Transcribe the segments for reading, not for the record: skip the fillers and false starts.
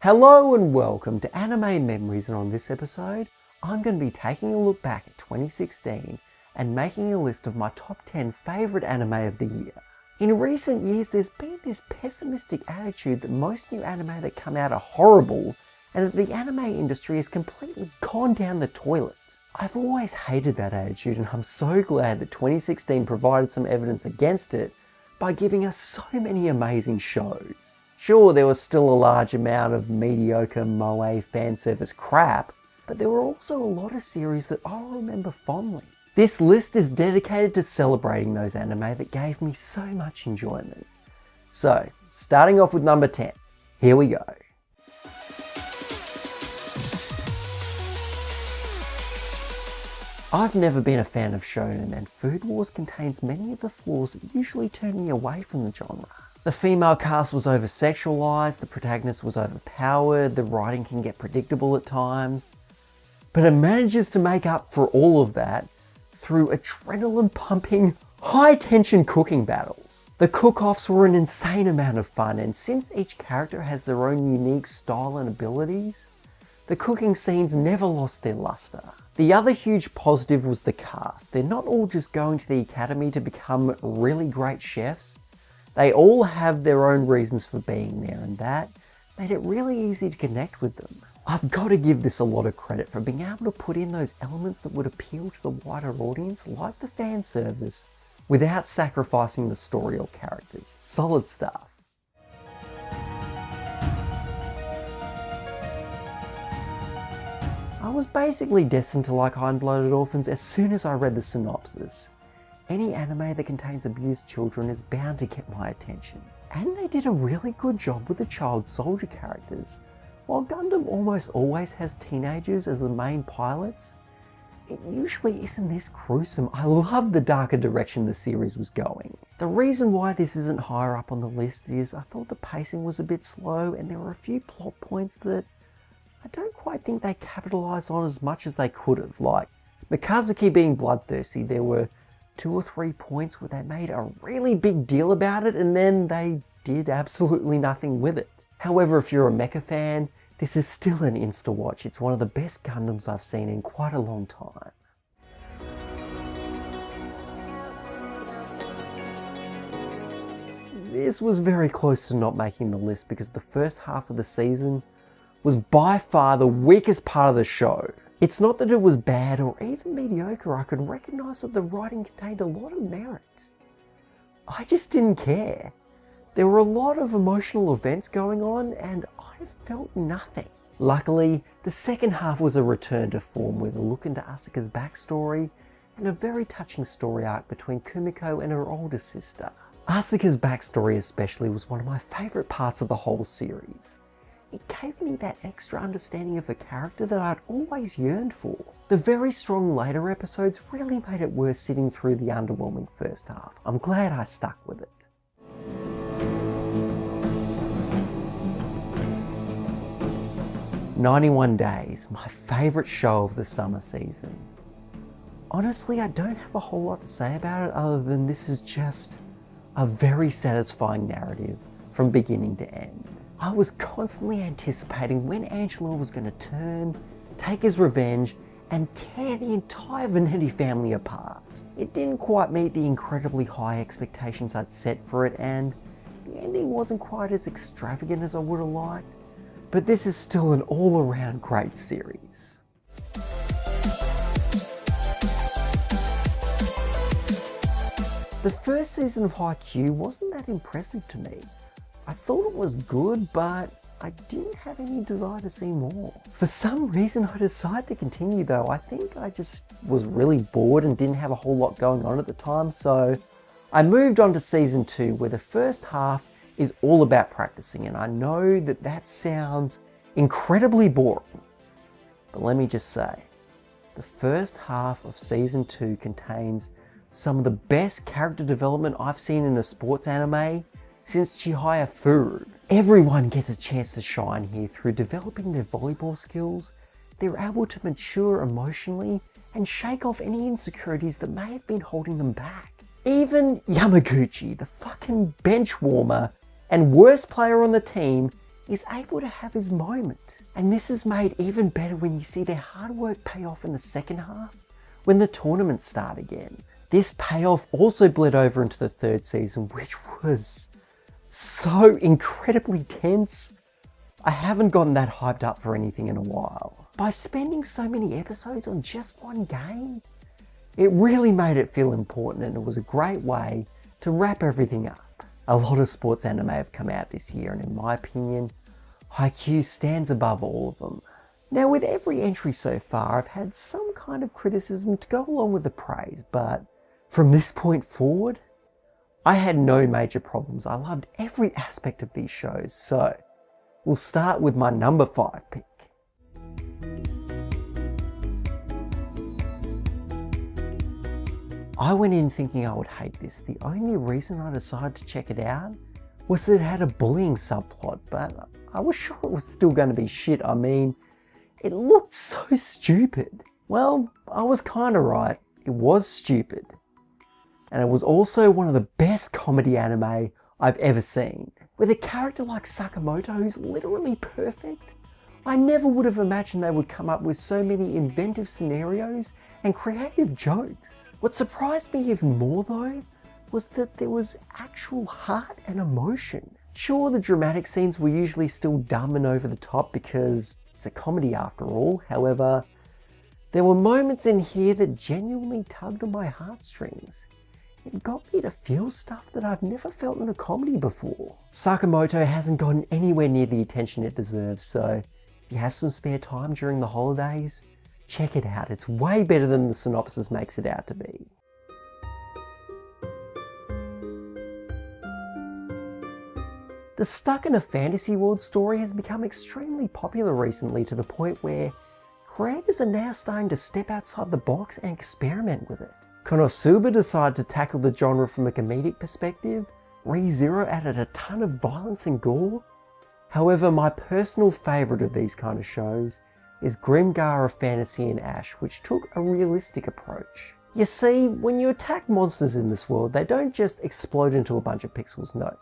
Hello and welcome to Anime Memories, and on this episode, I'm going to be taking a look back at 2016 and making a list of my top 10 favourite anime of the year. In recent years, there's been this pessimistic attitude that most new anime that come out are horrible and that the anime industry has completely gone down the toilet. I've always hated that attitude, and I'm so glad that 2016 provided some evidence against it by giving us so many amazing shows. Sure, there was still a large amount of mediocre moe fan service crap, but there were also a lot of series that I'll remember fondly. This list is dedicated to celebrating those anime that gave me so much enjoyment. So, starting off with number 10, here we go. I've never been a fan of shonen, and Food Wars contains many of the flaws that usually turn me away from the genre. The female cast was over-sexualized, the protagonist was overpowered, the writing can get predictable at times, but it manages to make up for all of that through adrenaline-pumping, high-tension cooking battles. The cook-offs were an insane amount of fun, and since each character has their own unique style and abilities, the cooking scenes never lost their luster. The other huge positive was the cast. They're not all just going to the academy to become really great chefs. They all have their own reasons for being there, and that made it really easy to connect with them. I've got to give this a lot of credit for being able to put in those elements that would appeal to the wider audience, like the fan service, without sacrificing the story or characters. Solid stuff. I was basically destined to like Hind-Blooded Orphans as soon as I read the synopsis. Any anime that contains abused children is bound to get my attention. And they did a really good job with the child soldier characters. While Gundam almost always has teenagers as the main pilots, it usually isn't this gruesome. I love the darker direction the series was going. The reason why this isn't higher up on the list is I thought the pacing was a bit slow, and there were a few plot points that I don't quite think they capitalised on as much as they could have. Like Mikazuki being bloodthirsty, there were 2 or 3 points where they made a really big deal about it and then they did absolutely nothing with it. However, if you're a mecha fan, this is still an insta-watch. It's one of the best Gundams I've seen in quite a long time. This was very close to not making the list because the first half of the season was by far the weakest part of the show. It's not that it was bad or even mediocre. I could recognise that the writing contained a lot of merit. I just didn't care. There were a lot of emotional events going on and I felt nothing. Luckily, the second half was a return to form with a look into Asuka's backstory and a very touching story arc between Kumiko and her older sister. Asuka's backstory especially was one of my favourite parts of the whole series. It gave me that extra understanding of a character that I'd always yearned for. The very strong later episodes really made it worth sitting through the underwhelming first half. I'm glad I stuck with it. "91 Days, my favourite show of the summer season. Honestly, I don't have a whole lot to say about it other than this is just a very satisfying narrative from beginning to end. I was constantly anticipating when Angelo was going to turn, take his revenge, and tear the entire Vanetti family apart. It didn't quite meet the incredibly high expectations I'd set for it, and the ending wasn't quite as extravagant as I would have liked, but this is still an all-around great series. The first season of Haikyuu wasn't that impressive to me. I thought it was good, but I didn't have any desire to see more. For some reason I decided to continue though. I think I just was really bored and didn't have a whole lot going on at the time, so I moved on to season 2, where the first half is all about practicing, and I know that that sounds incredibly boring, but let me just say, the first half of season 2 contains some of the best character development I've seen in a sports anime since Chihaya Furu. Everyone gets a chance to shine here through developing their volleyball skills. They're able to mature emotionally and shake off any insecurities that may have been holding them back. Even Yamaguchi, the fucking bench warmer and worst player on the team, is able to have his moment. And this is made even better when you see their hard work pay off in the second half, when the tournaments start again. This payoff also bled over into the third season, which was so incredibly tense. I haven't gotten that hyped up for anything in a while. By spending so many episodes on just one game, it really made it feel important, and it was a great way to wrap everything up. A lot of sports anime have come out this year, and in my opinion, Haikyuu stands above all of them. Now, with every entry so far, I've had some kind of criticism to go along with the praise, but from this point forward, I had no major problems. I loved every aspect of these shows, so we'll start with my number 5 pick. I went in thinking I would hate this. The only reason I decided to check it out was that it had a bullying subplot, but I was sure it was still going to be shit. I mean, it looked so stupid. Well, I was kind of right. It was stupid. And it was also one of the best comedy anime I've ever seen. With a character like Sakamoto who's literally perfect, I never would have imagined they would come up with so many inventive scenarios and creative jokes. What surprised me even more though, was that there was actual heart and emotion. Sure, the dramatic scenes were usually still dumb and over the top because it's a comedy after all. However, there were moments in here that genuinely tugged on my heartstrings. It got me to feel stuff that I've never felt in a comedy before. Sakamoto hasn't gotten anywhere near the attention it deserves, so if you have some spare time during the holidays, check it out. It's way better than the synopsis makes it out to be. The Stuck in a Fantasy World story has become extremely popular recently, to the point where creators are now starting to step outside the box and experiment with it. Konosuba decided to tackle the genre from a comedic perspective. ReZero added a ton of violence and gore. However, my personal favourite of these kind of shows is Grimgar of Fantasy and Ash, which took a realistic approach. You see, when you attack monsters in this world, they don't just explode into a bunch of pixels, no.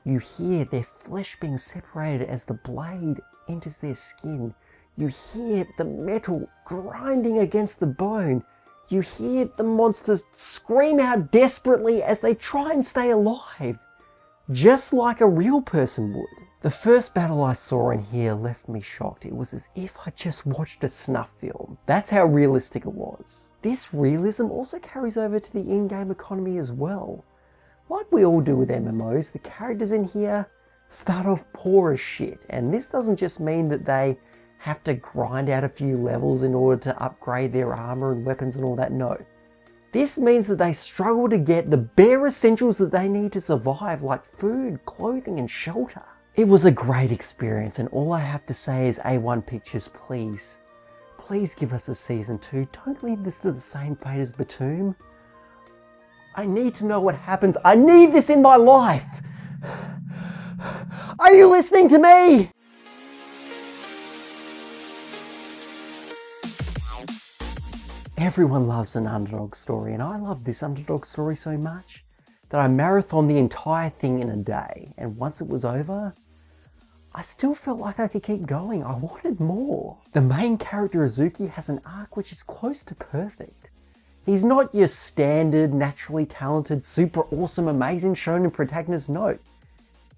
You hear their flesh being separated as the blade enters their skin. You hear the metal grinding against the bone. You hear the monsters scream out desperately as they try and stay alive, just like a real person would. The first battle I saw in here left me shocked. It was as if I just watched a snuff film. That's how realistic it was. This realism also carries over to the in-game economy as well. Like we all do with MMOs, the characters in here start off poor as shit, and this doesn't just mean that they have to grind out a few levels in order to upgrade their armor and weapons and all that, no. This means that they struggle to get the bare essentials that they need to survive, like food, clothing and shelter. It was a great experience, and all I have to say is A1 Pictures, please give us a season 2. Don't leave this to the same fate as Batum. I need to know what happens. I need this in my life. Are you listening to me? Everyone loves an underdog story, and I love this underdog story so much that I marathoned the entire thing in a day, and once it was over, I still felt like I could keep going. I wanted more. The main character Azuki has an arc which is close to perfect. He's not your standard, naturally talented, super awesome, amazing shonen protagonist, no.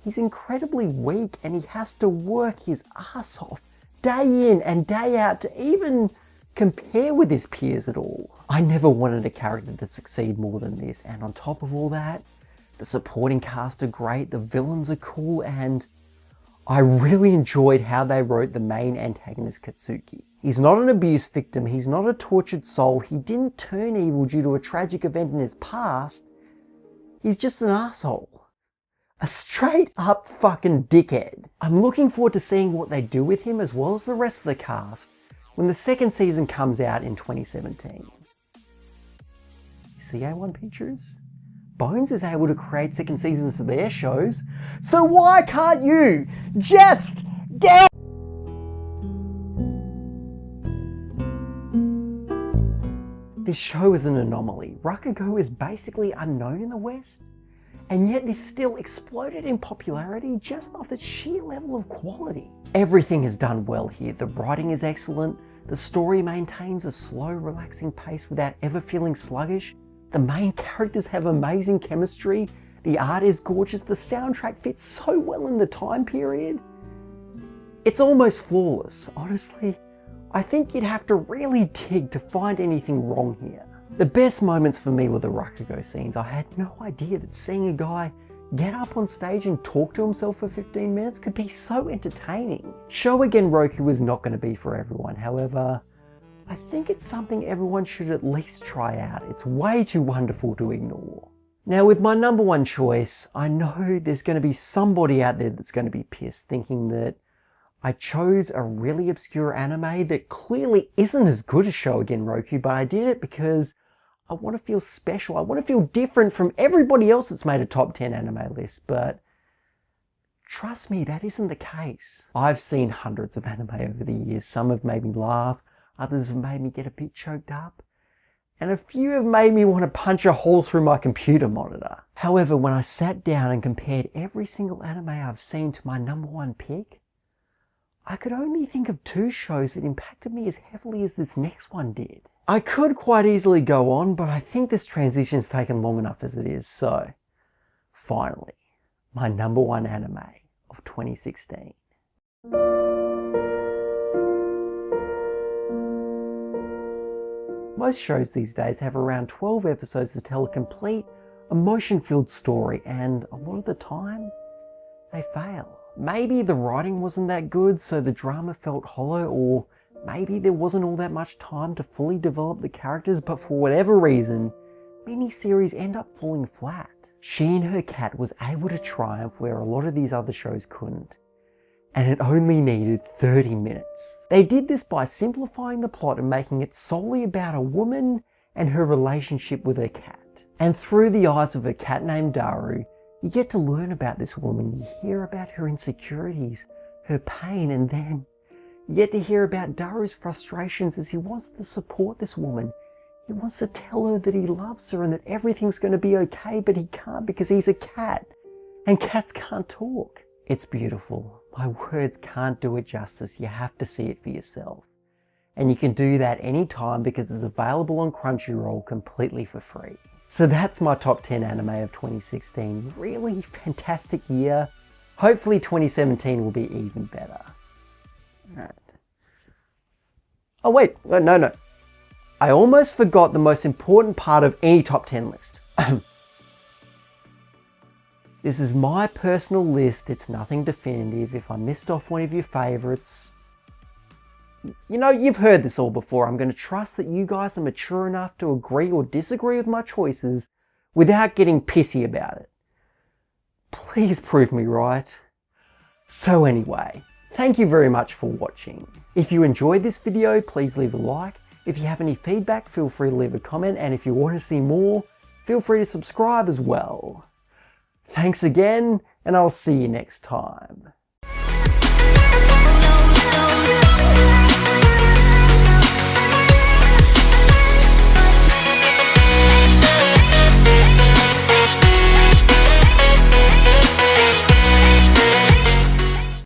He's incredibly weak, and he has to work his ass off day in and day out to even compare with his peers at all. I never wanted a character to succeed more than this, and on top of all that, the supporting cast are great, the villains are cool, and I really enjoyed how they wrote the main antagonist Katsuki. He's not an abuse victim, he's not a tortured soul, he didn't turn evil due to a tragic event in his past, he's just an asshole. A straight up fucking dickhead. I'm looking forward to seeing what they do with him as well as the rest of the cast when the second season comes out in 2017. You see A1 Pictures? Bones is able to create second seasons of their shows, so why can't you just get... This show is an anomaly. Rakugo is basically unknown in the West, and yet this still exploded in popularity just off its sheer level of quality. Everything is done well here. The writing is excellent, the story maintains a slow, relaxing pace without ever feeling sluggish, the main characters have amazing chemistry, the art is gorgeous, the soundtrack fits so well in the time period. It's almost flawless. Honestly, I think you'd have to really dig to find anything wrong here. The best moments for me were the Rakugo scenes. I had no idea that seeing a guy get up on stage and talk to himself for 15 minutes could be so entertaining. Showa Roku is not going to be for everyone, however, I think it's something everyone should at least try out. It's way too wonderful to ignore. Now with my number one choice, I know there's going to be somebody out there that's going to be pissed thinking that I chose a really obscure anime that clearly isn't as good as Showa Roku, but I did it because I want to feel special. I want to feel different from everybody else that's made a top 10 anime list, but trust me, that isn't the case. I've seen hundreds of anime over the years. Some have made me laugh, others have made me get a bit choked up, and a few have made me want to punch a hole through my computer monitor. However, when I sat down and compared every single anime I've seen to my number one pick, I could only think of 2 shows that impacted me as heavily as this next one did. I could quite easily go on, but I think this transition's taken long enough as it is, so finally, my number one anime of 2016. Most shows these days have around 12 episodes to tell a complete, emotion-filled story, and a lot of the time, they fail. Maybe the writing wasn't that good, so the drama felt hollow, or maybe there wasn't all that much time to fully develop the characters, but for whatever reason, miniseries end up falling flat. She and Her Cat was able to triumph where a lot of these other shows couldn't, and it only needed 30 minutes. They did this by simplifying the plot and making it solely about a woman and her relationship with her cat. And through the eyes of a cat named Daru, you get to learn about this woman, you hear about her insecurities, her pain, and then you get to hear about Daru's frustrations as he wants to support this woman. He wants to tell her that he loves her and that everything's going to be okay, but he can't because he's a cat, and cats can't talk. It's beautiful. My words can't do it justice. You have to see it for yourself. And you can do that anytime because it's available on Crunchyroll completely for free. So that's my top 10 anime of 2016. Really fantastic year. Hopefully 2017 will be even better. Right. Oh wait, no. I almost forgot the most important part of any top 10 list. This is my personal list. It's nothing definitive. If I missed off one of your favorites, you know, you've heard this all before. I'm going to trust that you guys are mature enough to agree or disagree with my choices without getting pissy about it. Please prove me right. So anyway, thank you very much for watching. If you enjoyed this video, please leave a like. If you have any feedback, feel free to leave a comment. And if you want to see more, feel free to subscribe as well. Thanks again, and I'll see you next time.